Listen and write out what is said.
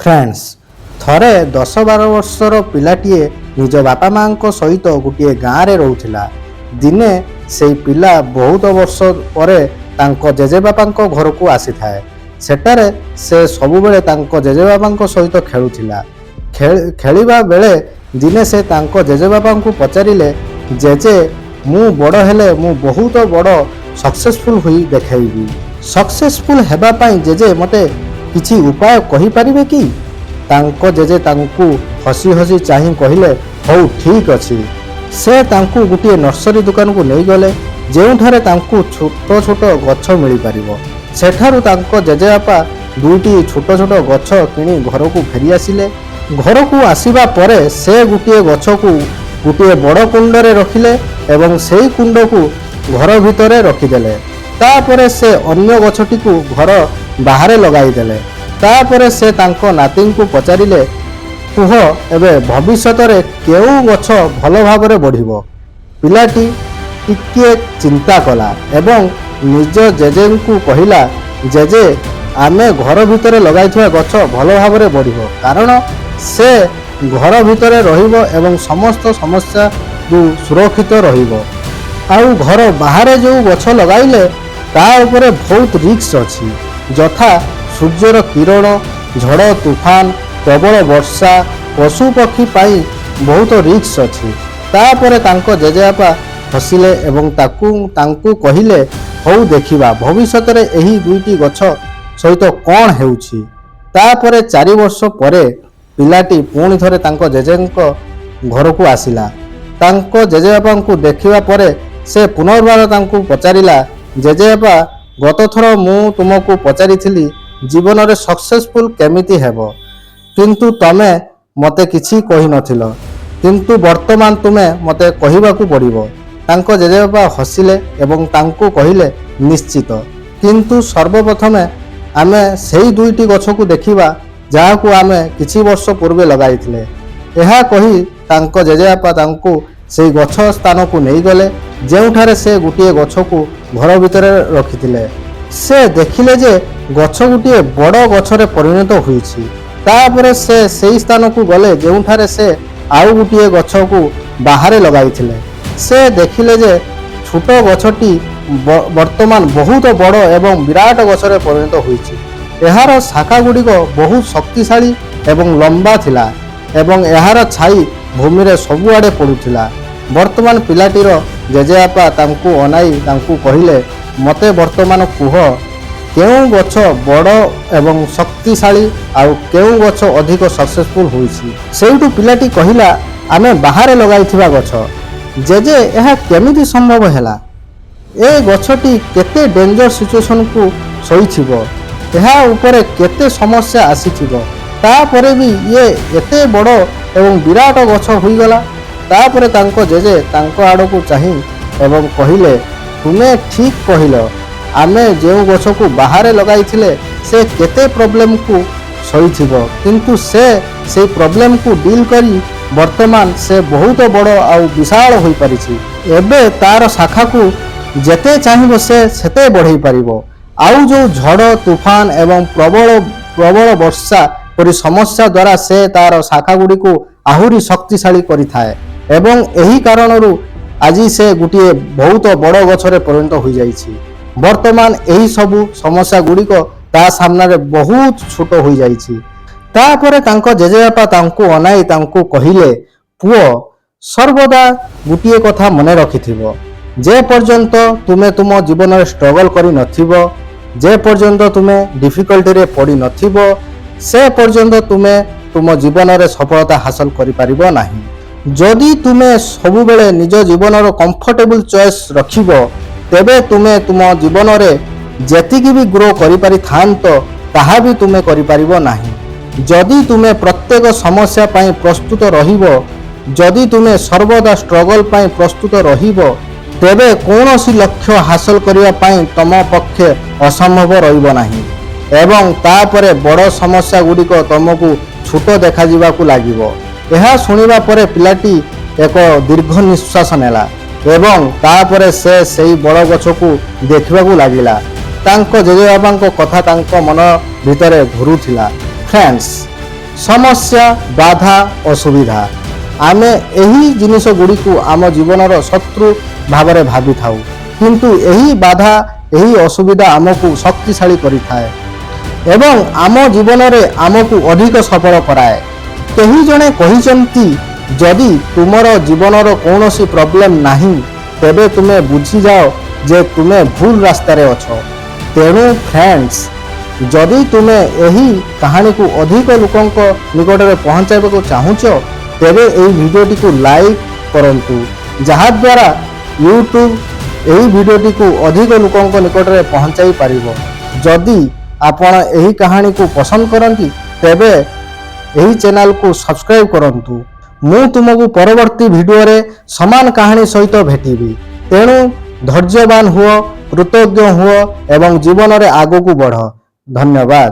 Friends, ଥରେ 10-12 ବର୍ଷର ପିଲାଟିଏ ନିଜ ବାପା ମାଙ୍କ ସହିତ ଗୋଟିଏ ଗାଁରେ ରହୁଥିଲା। ଦିନେ ସେହି ପିଲା ବହୁତ ବର୍ଷ ପରେ ତାଙ୍କ ଜେଜେବାପାଙ୍କ ଘରକୁ ଆସିଥାଏ। ସେଠାରେ ସେ ସବୁବେଳେ ତାଙ୍କ ଜେଜେବାପାଙ୍କ ସହିତ ଖେଳୁଥିଲା। ଖେଳିବା ବେଳେ ଦିନେ ସେ ତାଙ୍କ ଜେଜେବାପାଙ୍କୁ ପଚାରିଲେ, ଜେଜେ, ମୁଁ ବଡ଼ ହେଲେ ମୁଁ ବହୁତ ବଡ଼ ସକ୍ସେସଫୁଲ୍ ହୋଇ ଦେଖାଇବି। ସକ୍ସେସଫୁଲ୍ ହେବା ପାଇଁ ଜେଜେ ମୋତେ କିଛି ଉପାୟ କହିପାରିବେ କି? ତାଙ୍କ ଜେଜେ ତାଙ୍କୁ ହସି ହସି ଚାହିଁ କହିଲେ, ହଉ ଠିକ୍ ଅଛି। ସେ ତାଙ୍କୁ ଗୋଟିଏ ନର୍ସରୀ ଦୋକାନକୁ ନେଇଗଲେ, ଯେଉଁଠାରେ ତାଙ୍କୁ ଛୋଟ ଛୋଟ ଗଛ ମିଳିପାରିବ। ସେଠାରୁ ତାଙ୍କ ଜେଜେବାପା ଦୁଇଟି ଛୋଟ ଛୋଟ ଗଛ କିଣି ଘରକୁ ଫେରି ଆସିଲେ। ଘରକୁ ଆସିବା ପରେ ସେ ଗୋଟିଏ ଗଛକୁ ଗୋଟିଏ ବଡ଼ କୁଣ୍ଡରେ ରଖିଲେ ଏବଂ ସେହି କୁଣ୍ଡକୁ ଘର ଭିତରେ ରଖିଦେଲେ। ତାପରେ ସେ ଅନ୍ୟ ଗଛଟିକୁ ଘର ବାହାରେ ଲଗାଇଦେଲେ। ତାପରେ ସେ ତାଙ୍କ ନାତିଙ୍କୁ ପଚାରିଲେ, କୁହ ଏବେ ଭବିଷ୍ୟତରେ କେଉଁ ଗଛ ଭଲ ଭାବରେ ବଢ଼ିବ? ପିଲାଟି ଟିକିଏ ଚିନ୍ତା କଲା ଏବଂ ନିଜ ଜେଜେଙ୍କୁ କହିଲା, ଜେଜେ, ଆମେ ଘର ଭିତରେ ଲଗାଇଥିବା ଗଛ ଭଲ ଭାବରେ ବଢ଼ିବ, କାରଣ ସେ ଘର ଭିତରେ ରହିବ ଏବଂ ସମସ୍ତ ସମସ୍ୟାରୁ ସୁରକ୍ଷିତ ରହିବ। ଆଉ ଘର ବାହାରେ ଯେଉଁ ଗଛ ଲଗାଇଲେ ତା ଉପରେ ବହୁତ ରିସ୍କ ଅଛି, ଯଥା ସୂର୍ଯ୍ୟର କିରଣ, ଝଡ଼ ତୁଫାନ, ପ୍ରବଳ ବର୍ଷା, ପଶୁପକ୍ଷୀ ପାଇଁ ବହୁତ ରିସ୍କ ଅଛି। ତାପରେ ତାଙ୍କ ଜେଜେବାପା ହସିଲେ ଏବଂ ତାଙ୍କୁ କହିଲେ, ହଉ ଦେଖିବା ଭବିଷ୍ୟତରେ ଏହି ଦୁଇଟି ଗଛ ସହିତ କ'ଣ ହେଉଛି। ତାପରେ 4 ବର୍ଷ ପରେ ପିଲାଟି ପୁଣି ଥରେ ତାଙ୍କ ଜେଜେଙ୍କ ଘରକୁ ଆସିଲା। ତାଙ୍କ ଜେଜେବାପାଙ୍କୁ ଦେଖିବା ପରେ ସେ ପୁନର୍ବାର ତାଙ୍କୁ ପଚାରିଲା, ଜେଜେବାପା, ଗତଥର ମୁଁ ତୁମକୁ ପଚାରିଥିଲି ଜୀବନରେ ସକ୍ସେସଫୁଲ୍ କେମିତି ହେବ, କିନ୍ତୁ ତମେ ମୋତେ କିଛି କହିନଥିଲ, କିନ୍ତୁ ବର୍ତ୍ତମାନ ତୁମେ ମୋତେ କହିବାକୁ ପଡ଼ିବ। ତାଙ୍କ ଜେଜେବାପା ହସିଲେ ଏବଂ ତାଙ୍କୁ କହିଲେ, ନିଶ୍ଚିତ, କିନ୍ତୁ ସର୍ବପ୍ରଥମେ ଆମେ ସେହି ଦୁଇଟି ଗଛକୁ ଦେଖିବା ଯାହାକୁ ଆମେ କିଛି ବର୍ଷ ପୂର୍ବେ ଲଗାଇଥିଲେ। ଏହା କହି ତାଙ୍କ ଜେଜେବାପା ତାଙ୍କୁ ସେହି ଗଛ ସ୍ଥାନକୁ ନେଇଗଲେ, ଯେଉଁଠାରେ ସେ ଗୋଟିଏ ଗଛକୁ ଘର ଭିତରେ ରଖିଥିଲେ। ସେ ଦେଖିଲେ ଯେ ଗଛ ଗୋଟିଏ ବଡ଼ ଗଛରେ ପରିଣତ ହୋଇଛି। ତାପରେ ସେ ସେହି ସ୍ଥାନକୁ ଗଲେ ଯେଉଁଠାରେ ସେ ଆଉ ଗୋଟିଏ ଗଛକୁ ବାହାରେ ଲଗାଇଥିଲେ। ସେ ଦେଖିଲେ ଯେ ଛୋଟ ଗଛଟି ବର୍ତ୍ତମାନ ବହୁତ ବଡ଼ ଏବଂ ବିରାଟ ଗଛରେ ପରିଣତ ହୋଇଛି। ଏହାର ଶାଖା ଗୁଡ଼ିକ ବହୁତ ଶକ୍ତିଶାଳୀ ଏବଂ ଲମ୍ବା ଥିଲା ଏବଂ ଏହାର ଛାଇ ଭୂମିରେ ସବୁଆଡ଼େ ପଡ଼ୁଥିଲା। ବର୍ତ୍ତମାନ ପିଲାଟିର ଜେଜେବାପା ତାଙ୍କୁ ଅନାଇ ତାଙ୍କୁ କହିଲେ, ମୋତେ ବର୍ତ୍ତମାନ କୁହ, କେଉଁ ଗଛ ବଡ଼ ଏବଂ ଶକ୍ତିଶାଳୀ ଆଉ କେଉଁ ଗଛ ଅଧିକ ସକ୍ସେସଫୁଲ୍ ହୋଇଛି? ସେଇଠୁ ପିଲାଟି କହିଲା, ଆମେ ବାହାରେ ଲଗାଇଥିବା ଗଛ। ଜେଜେ, ଏହା କେମିତି ସମ୍ଭବ ହେଲା? ଏ ଗଛଟି କେତେ ଡେଞ୍ଜର ସିଚୁଏସନକୁ ସହିଥିବ, ଏହା ଉପରେ କେତେ ସମସ୍ୟା ଆସିଥିବ, ତାପରେ ବି ଇଏ ଏତେ ବଡ଼ ଏବଂ ବିରାଟ ଗଛ ହୋଇଗଲା। ତାପରେ ତାଙ୍କ ଜେଜେ ତାଙ୍କ ଆଡ଼କୁ ଚାହିଁ ଏବଂ କହିଲେ, ତୁମେ ଠିକ୍ କହିଲ, ଆମେ ଯେଉଁ ଗଛକୁ ବାହାରେ ଲଗାଇଥିଲେ ସେ କେତେ ପ୍ରୋବ୍ଲେମକୁ ସହିଥିବ, କିନ୍ତୁ ସେ ସେଇ ପ୍ରୋବ୍ଲେମକୁ ଡିଲ୍ କରି ବର୍ତ୍ତମାନ ସେ ବହୁତ ବଡ଼ ଆଉ ବିଶାଳ ହୋଇପାରିଛି। ଏବେ ତାର ଶାଖାକୁ ଯେତେ ଚାହିଁବ ସେ ସେତେ ବଢ଼େଇ ପାରିବ। ଆଉ ଯେଉଁ ଝଡ଼ ତୁଫାନ ଏବଂ ପ୍ରବଳ ବର୍ଷା ପରି ସମସ୍ୟା ଦ୍ୱାରା ସେ ତାର ଶାଖା ଗୁଡ଼ିକୁ ଆହୁରି ଶକ୍ତିଶାଳୀ କରିଥାଏ ଏବଂ ଏହି କାରଣରୁ ଆଜି ସେ ଗୋଟିଏ ବହୁତ ବଡ଼ ଗଛରେ ପରିଣତ ହୋଇଯାଇଛି। ବର୍ତ୍ତମାନ ଏହି ସବୁ ସମସ୍ୟା ଗୁଡ଼ିକ ତା ସାମ୍ନାରେ ବହୁତ ଛୋଟ ହୋଇଯାଇଛି। ତାପରେ ତାଙ୍କ ଜେଜେବାପା ତାଙ୍କୁ ଅନାଇ ତାଙ୍କୁ କହିଲେ, ପୁଅ, ସର୍ବଦା ଗୋଟିଏ କଥା ମନେ ରଖିଥିବ, ଯେ ପର୍ଯ୍ୟନ୍ତ ତୁମେ ତୁମ ଜୀବନରେ ଷ୍ଟ୍ରଗଲ୍ କରିନଥିବ, ଯେ ପର୍ଯ୍ୟନ୍ତ ତୁମେ ଡିଫିକଲ୍ଟିରେ ପଡ଼ିନଥିବ, ସେ ପର୍ଯ୍ୟନ୍ତ ତୁମେ ତୁମ ଜୀବନରେ ସଫଳତା ହାସଲ କରିପାରିବ ନାହିଁ। ଯଦି ତୁମେ ସବୁବେଳେ ନିଜ ଜୀବନର କମ୍ଫର୍ଟେବଲ୍ ଚଏସ୍ ରଖିବ, ତେବେ ତୁମେ ତୁମ ଜୀବନରେ ଯେତିକି ବି ଗ୍ରୋ କରିପାରିଥାନ୍ତ ତାହା ବି ତୁମେ କରିପାରିବ ନାହିଁ। ଯଦି ତୁମେ ପ୍ରତ୍ୟେକ ସମସ୍ୟା ପାଇଁ ପ୍ରସ୍ତୁତ ରହିବ, ଯଦି ତୁମେ ସର୍ବଦା ଷ୍ଟ୍ରଗଲ୍ ପାଇଁ ପ୍ରସ୍ତୁତ ରହିବ, ତେବେ କୌଣସି ଲକ୍ଷ୍ୟ ହାସଲ କରିବା ପାଇଁ ତମ ପକ୍ଷେ ଅସମ୍ଭବ ରହିବ ନାହିଁ ଏବଂ ତାପରେ ବଡ଼ ସମସ୍ୟା ଗୁଡ଼ିକ ତମକୁ ଛୋଟ ଦେଖାଯିବାକୁ ଲାଗିବ। ଏହା ଶୁଣିବା ପରେ ପିଲାଟି ଏକ ଦୀର୍ଘ ନିଶ୍ୱାସ ନେଲା ଏବଂ ତାପରେ ସେ ସେହି ବଡ଼ ଗଛକୁ ଦେଖିବାକୁ ଲାଗିଲା। ତାଙ୍କ ଜେଜେବାପାଙ୍କ କଥା ତାଙ୍କ ମନ ଭିତରେ ଘୁରୁଥିଲା। ଫ୍ରେଣ୍ଡସ୍, ସମସ୍ୟା ବାଧା ଅସୁବିଧା ଆମେ ଏହି ଜିନିଷ ଗୁଡ଼ିକୁ ଆମ ଜୀବନର ଶତ୍ରୁ ଭାବରେ ଭାବିଥାଉ, କିନ୍ତୁ ଏହି ବାଧା ଏହି ଅସୁବିଧା ଆମକୁ ଶକ୍ତିଶାଳୀ କରିଥାଏ ଏବଂ ଆମ ଜୀବନରେ ଆମକୁ ଅଧିକ ସଫଳ କରାଏ। କେହି ଜଣେ କହିଛନ୍ତି, ଯଦି ତୁମର ଜୀବନର କୌଣସି ପ୍ରୋବ୍ଲେମ୍ ନାହିଁ ତେବେ ତୁମେ ବୁଝିଯାଅ ଯେ ତୁମେ ଭୁଲ ରାସ୍ତାରେ ଅଛ। ତେଣୁ ଫ୍ରେଣ୍ଡସ୍, ଯଦି ତୁମେ ଏହି କାହାଣୀକୁ ଅଧିକ ଲୋକଙ୍କ ନିକଟରେ ପହଞ୍ଚାଇବାକୁ ଚାହୁଁଛ ତେବେ ଏହି ଭିଡ଼ିଓଟିକୁ ଲାଇକ୍ କରନ୍ତୁ, ଯାହାଦ୍ୱାରା ୟୁଟ୍ୟୁବ୍ ଏହି ଭିଡ଼ିଓଟିକୁ ଅଧିକ ଲୋକଙ୍କ ନିକଟରେ ପହଞ୍ଚାଇ ପାରିବ। ଯଦି ଆପଣ ଏହି କାହାଣୀକୁ ପସନ୍ଦ କରନ୍ତି ତେବେ ଏହି ଚ୍ୟାନେଲକୁ ସବସ୍କ୍ରାଇବ୍ କରନ୍ତୁ। ମୁଁ ତୁମକୁ ପରବର୍ତ୍ତୀ ଭିଡ଼ିଓରେ ସମାନ କାହାଣୀ ସହିତ ଭେଟିବି। ତେଣୁ ଧୈର୍ଯ୍ୟବାନ ହୁଅ, କୃତଜ୍ଞ ହୁଅ ଏବଂ ଜୀବନରେ ଆଗକୁ ବଢ଼। ଧନ୍ୟବାଦ।